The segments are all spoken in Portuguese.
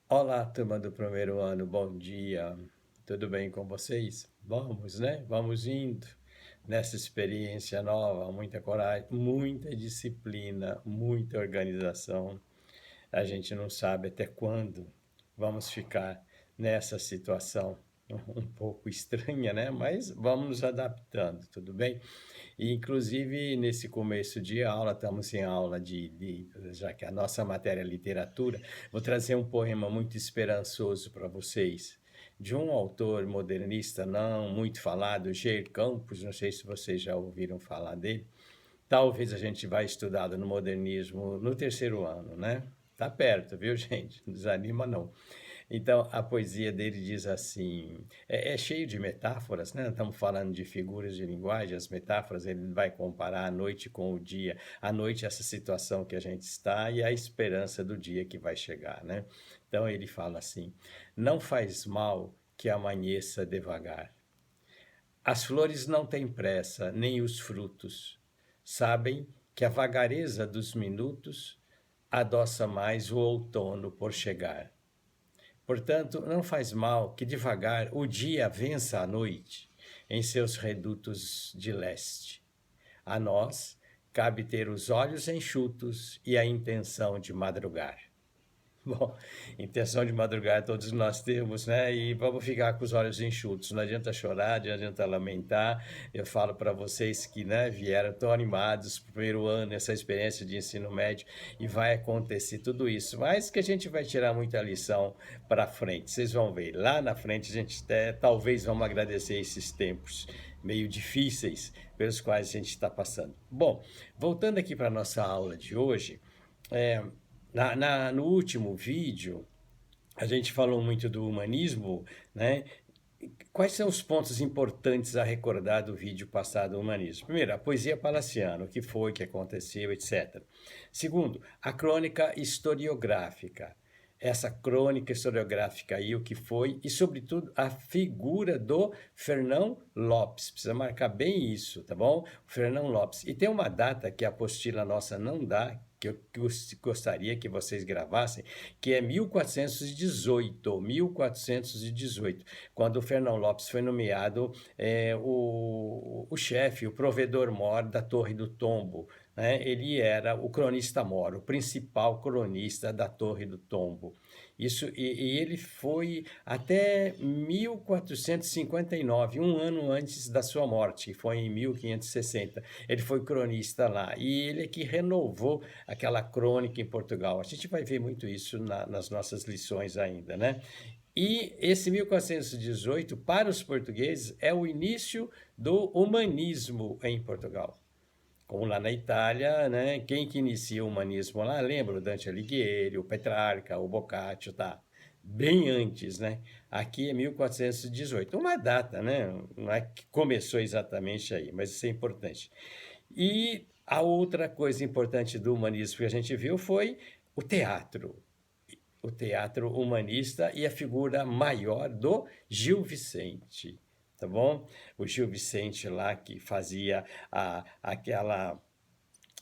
Olá, turma do primeiro ano, bom dia. Tudo bem com vocês? Vamos, né? Vamos indo nessa experiência nova, muita coragem, muita disciplina, muita organização. A gente não sabe até quando vamos ficar nessa situação um pouco estranha, né? Mas vamos nos adaptando, tudo bem? E, inclusive, nesse começo de aula, estamos em aula já que a nossa matéria é literatura, vou trazer um poema muito esperançoso para vocês, de um autor modernista não muito falado, Jair Campos, não sei se vocês já ouviram falar dele. Talvez a gente vá estudado no modernismo no terceiro ano, né? Tá perto, viu, gente? Não desanima não. Então, a poesia dele diz assim: é cheio de metáforas, né? Estamos falando de figuras de linguagem, as metáforas, ele vai comparar a noite com o dia, a noite, essa situação que a gente está, e a esperança do dia que vai chegar, né? Então, ele fala assim: não faz mal que amanheça devagar. As flores não têm pressa, nem os frutos. Sabem que a vagareza dos minutos adoça mais o outono por chegar. Portanto, não faz mal que devagar o dia vença a noite em seus redutos de leste. A nós cabe ter os olhos enxutos e a intenção de madrugar. Bom, intenção de madrugar todos nós temos, né? E vamos ficar com os olhos enxutos. Não adianta chorar, não adianta lamentar. Eu falo para vocês que, né, vieram tão animados pro primeiro ano, essa experiência de ensino médio, e vai acontecer tudo isso. Mas que a gente vai tirar muita lição para frente. Vocês vão ver, lá na frente a gente até, talvez vamos agradecer esses tempos meio difíceis pelos quais a gente está passando. Bom, voltando aqui para a nossa aula de hoje, é, no último vídeo, a gente falou muito do humanismo, né? Quais são os pontos importantes a recordar do vídeo passado do humanismo? Primeiro, a poesia palaciana, o que foi, o que aconteceu, etc. Segundo, a crônica historiográfica. Essa crônica historiográfica aí, o que foi, e sobretudo a figura do Fernão Lopes. Precisa marcar bem isso, tá bom? O Fernão Lopes. E tem uma data que a apostila nossa não dá, que eu gostaria que vocês gravassem, que é 1418, 1418, quando o Fernão Lopes foi nomeado o chefe, o provedor-mor da Torre do Tombo. Né? Ele era o cronista-mor, o principal cronista da Torre do Tombo. E ele foi até 1459, um ano antes da sua morte, foi em 1560. Ele foi cronista lá e ele é que renovou aquela crônica em Portugal. A gente vai ver muito isso nas nossas lições ainda, né? E esse 1418, para os portugueses, é o início do humanismo em Portugal. Como lá na Itália, né? Quem que inicia o humanismo lá? Lembra o Dante Alighieri, o Petrarca, o Boccaccio, tá? Bem antes, né? Aqui é 1418. Uma data, né? Não é que começou exatamente aí, mas isso é importante. E a outra coisa importante do humanismo que a gente viu foi o teatro. O teatro humanista e a figura maior do Gil Vicente, tá bom? O Gil Vicente lá que fazia aquela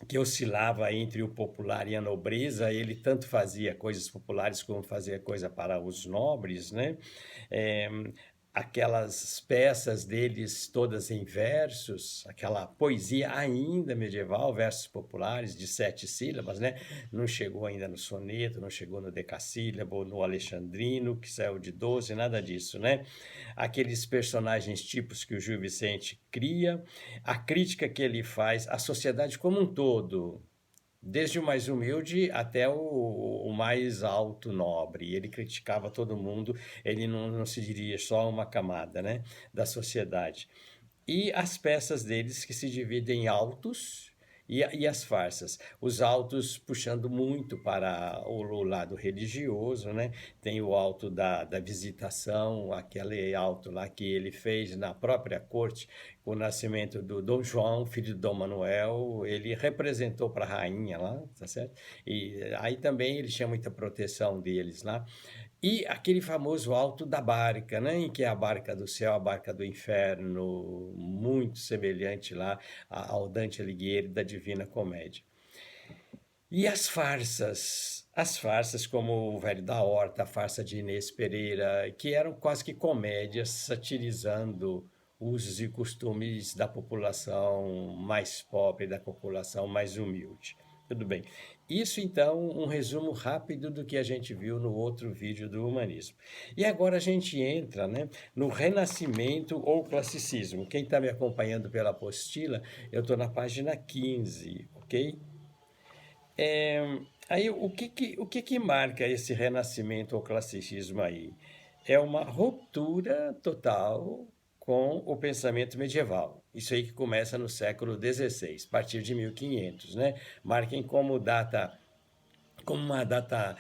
que oscilava entre o popular e a nobreza, ele tanto fazia coisas populares como fazia coisa para os nobres, né? É, aquelas peças deles todas em versos, aquela poesia ainda medieval, versos populares de 7 sílabas, né? Não chegou ainda no soneto, não chegou no decassílabo, no alexandrino, que saiu de 12, nada disso, né? Aqueles personagens tipos que o Gil Vicente cria, a crítica que ele faz à sociedade como um todo, desde o mais humilde até o mais alto nobre. Ele criticava todo mundo, ele não se diria só a uma camada, né, da sociedade. E as peças deles que se dividem em altos e as farsas. Os altos puxando muito para o lado religioso, né? Tem o alto da visitação, aquele alto lá que ele fez na própria corte, com o nascimento do Dom João, filho de Dom Manuel, ele representou para a rainha lá, tá certo? E aí também ele tinha muita proteção deles lá. E aquele famoso alto da barca, né? Em que é a barca do céu, a barca do inferno, muito semelhante lá ao Dante Alighieri da Divina Comédia. E as farsas? as farsas como o Velho da Horta, a farsa de Inês Pereira, que eram quase que comédias satirizando usos e costumes da população mais pobre, da população mais humilde. Tudo bem. Isso então, um resumo rápido do que a gente viu no outro vídeo do humanismo. E agora a gente entra, né, no Renascimento ou Classicismo. Quem está me acompanhando pela apostila, eu estou na página 15, ok? É, aí o que que marca esse renascimento ou classicismo aí? É uma ruptura total com o pensamento medieval. Isso aí que começa no século XVI, a partir de 1500, né? Marquem como data, como uma data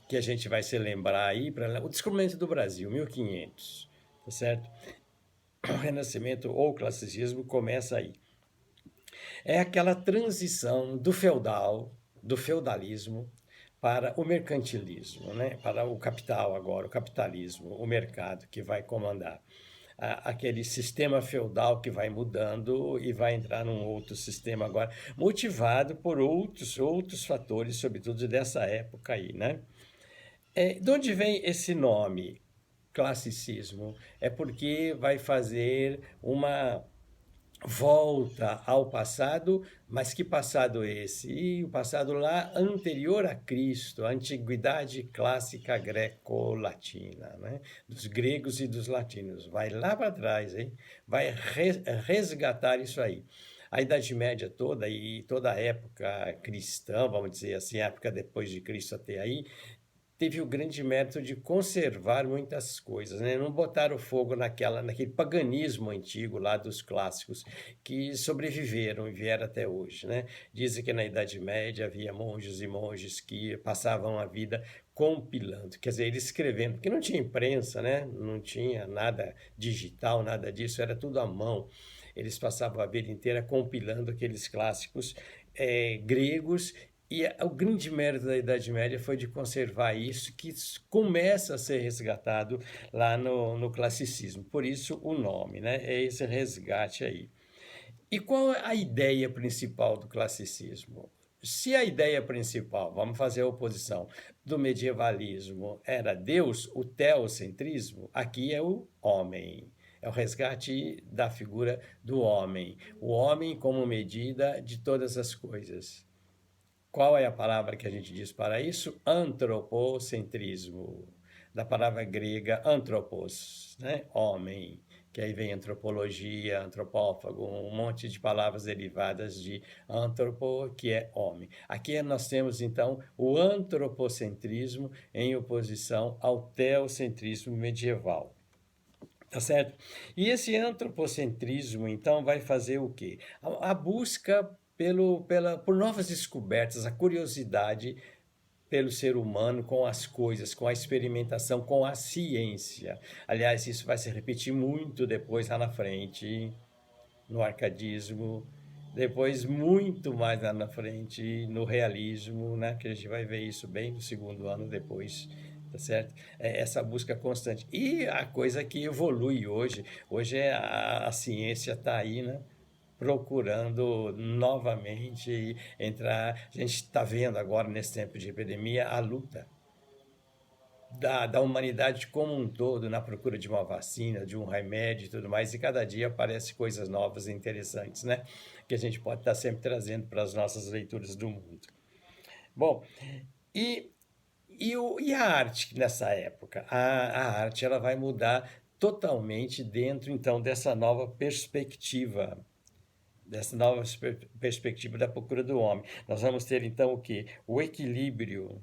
que a gente vai se lembrar aí para o descobrimento do Brasil, 1500, tá certo? O renascimento ou classicismo começa aí. É aquela transição do feudalismo, para o mercantilismo, né? Para o capital agora, o capitalismo, o mercado que vai comandar. Aquele sistema feudal que vai mudando e vai entrar num outro sistema agora, motivado por outros fatores, sobretudo dessa época aí, né? De onde vem esse nome, classicismo? É porque vai fazer uma volta ao passado, mas que passado esse? E o passado lá anterior a Cristo, a antiguidade clássica greco-latina, né? Dos gregos e dos latinos. Vai lá para trás, hein? Vai resgatar isso aí. A Idade Média toda e toda a época cristã, vamos dizer assim, a época depois de Cristo até aí, teve o grande mérito de conservar muitas coisas, né? Não botaram fogo naquele paganismo antigo lá dos clássicos que sobreviveram e vieram até hoje, né? Dizem que na Idade Média havia monges e monges que passavam a vida compilando, quer dizer, eles escrevendo, porque não tinha imprensa, né? Não tinha nada digital, nada disso, era tudo à mão. Eles passavam a vida inteira compilando aqueles clássicos gregos e o grande mérito da Idade Média foi de conservar isso, que começa a ser resgatado lá no classicismo. Por isso o nome, né? É esse resgate aí. E qual é a ideia principal do classicismo? Se a ideia principal, vamos fazer a oposição, do medievalismo era Deus, o teocentrismo, aqui é o homem. É o resgate da figura do homem. O homem como medida de todas as coisas. Qual é a palavra que a gente diz para isso? Antropocentrismo. Da palavra grega anthropos, né? Homem. Que aí vem antropologia, antropófago, um monte de palavras derivadas de antropo, que é homem. Aqui nós temos então o antropocentrismo em oposição ao teocentrismo medieval. Tá certo? E esse antropocentrismo, então, vai fazer o quê? A busca por novas descobertas, a curiosidade pelo ser humano com as coisas, com a experimentação, com a ciência. Aliás, isso vai se repetir muito depois lá na frente, no arcadismo, depois muito mais lá na frente no realismo, né? Que a gente vai ver isso bem no segundo ano depois, tá certo? Essa busca constante. E a coisa que evolui hoje a ciência está aí, né? Procurando novamente entrar. A gente está vendo agora, nesse tempo de epidemia, a luta da humanidade como um todo na procura de uma vacina, de um remédio e tudo mais, e cada dia aparecem coisas novas e interessantes, né? Que a gente pode estar sempre trazendo para as nossas leituras do mundo. Bom, e, e a arte nessa época? A arte ela vai mudar totalmente dentro, então, dessa nova perspectiva da procura do homem. Nós vamos ter, então, o quê? O equilíbrio.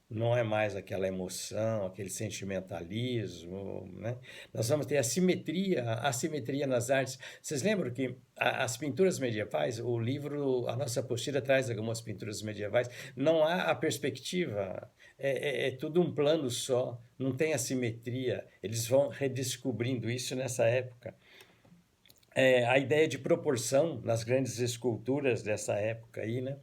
Não é mais aquela emoção, aquele sentimentalismo, né? Nós vamos ter a simetria nas artes. Vocês lembram que as pinturas medievais, o livro, a nossa apostila traz algumas pinturas medievais, não há a perspectiva, é tudo um plano só, não tem a simetria. Eles vão redescobrindo isso nessa época. A ideia de proporção nas grandes esculturas dessa época aí, né?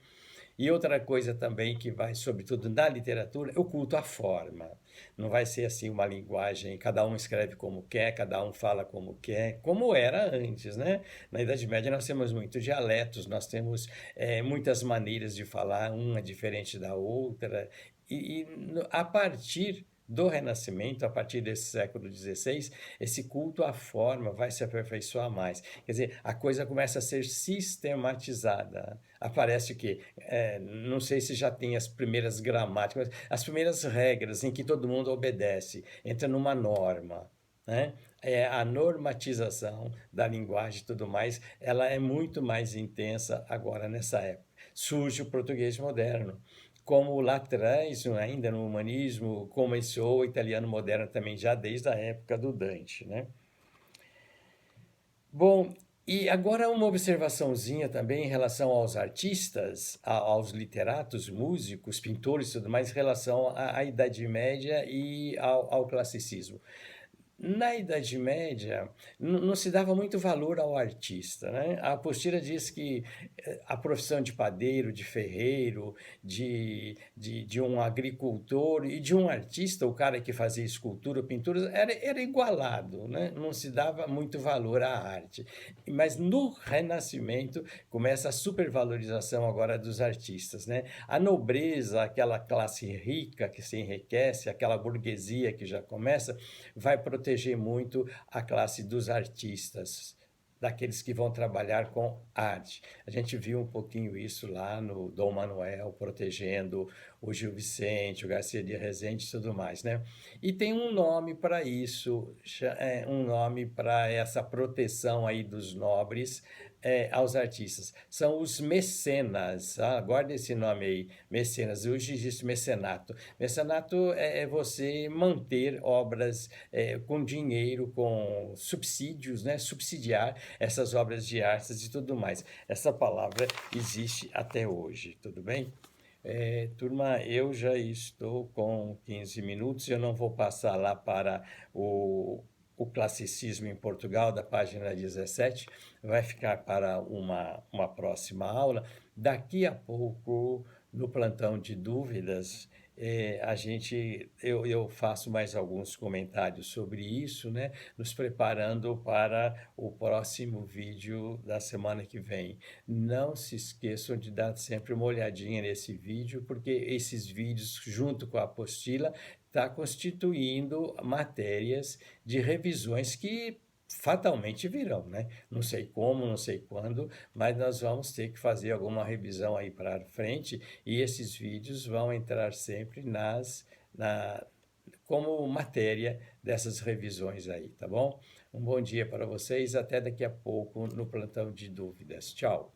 E outra coisa também que vai, sobretudo na literatura, é o culto à forma. Não vai ser assim uma linguagem, cada um escreve como quer, cada um fala como quer, como era antes, né? Na Idade Média nós temos muitos dialetos, nós temos muitas maneiras de falar, uma diferente da outra, a partir do Renascimento, a partir desse século XVI, esse culto à forma vai se aperfeiçoar mais. Quer dizer, a coisa começa a ser sistematizada. Aparece o quê? Não sei se já tem as primeiras gramáticas, as primeiras regras em que todo mundo obedece, entra numa norma. Né? A normatização da linguagem e tudo mais, ela é muito mais intensa agora nessa época. Surge o português moderno, como lá atrás, ainda no humanismo, começou o italiano moderno também já desde a época do Dante, né? Bom, e agora uma observaçãozinha também em relação aos artistas, aos literatos, músicos, pintores e tudo mais, em relação à Idade Média e ao classicismo. Na Idade Média, não se dava muito valor ao artista, né? A apostila diz que a profissão de padeiro, de ferreiro, de um agricultor e de um artista, o cara que fazia escultura, pintura, era igualado, né? Não se dava muito valor à arte. Mas no Renascimento começa a supervalorização agora dos artistas, né? A nobreza, aquela classe rica que se enriquece, aquela burguesia que já começa, vai proteger muito a classe dos artistas, daqueles que vão trabalhar com arte. A gente viu um pouquinho isso lá no Dom Manuel, protegendo o Gil Vicente, o Garcia de Rezende e tudo mais, né? E tem um nome para isso, um nome para essa proteção aí dos nobres aos artistas. São os mecenas, guarda esse nome aí, mecenas. Hoje existe mecenato. Mecenato é você manter obras com dinheiro, com subsídios, né? Subsidiar essas obras de artes e tudo mais. Essa palavra existe até hoje, tudo bem? Turma, eu já estou com 15 minutos, eu não vou passar lá para o classicismo em Portugal, da página 17, vai ficar para uma próxima aula. Daqui a pouco, no plantão de dúvidas, eu faço mais alguns comentários sobre isso, né? Nos preparando para o próximo vídeo da semana que vem. Não se esqueçam de dar sempre uma olhadinha nesse vídeo, porque esses vídeos, junto com a apostila, está constituindo matérias de revisões que fatalmente virão, né? Não sei como, não sei quando, mas nós vamos ter que fazer alguma revisão aí para frente e esses vídeos vão entrar sempre como matéria dessas revisões aí, tá bom? Um bom dia para vocês, até daqui a pouco no plantão de dúvidas. Tchau!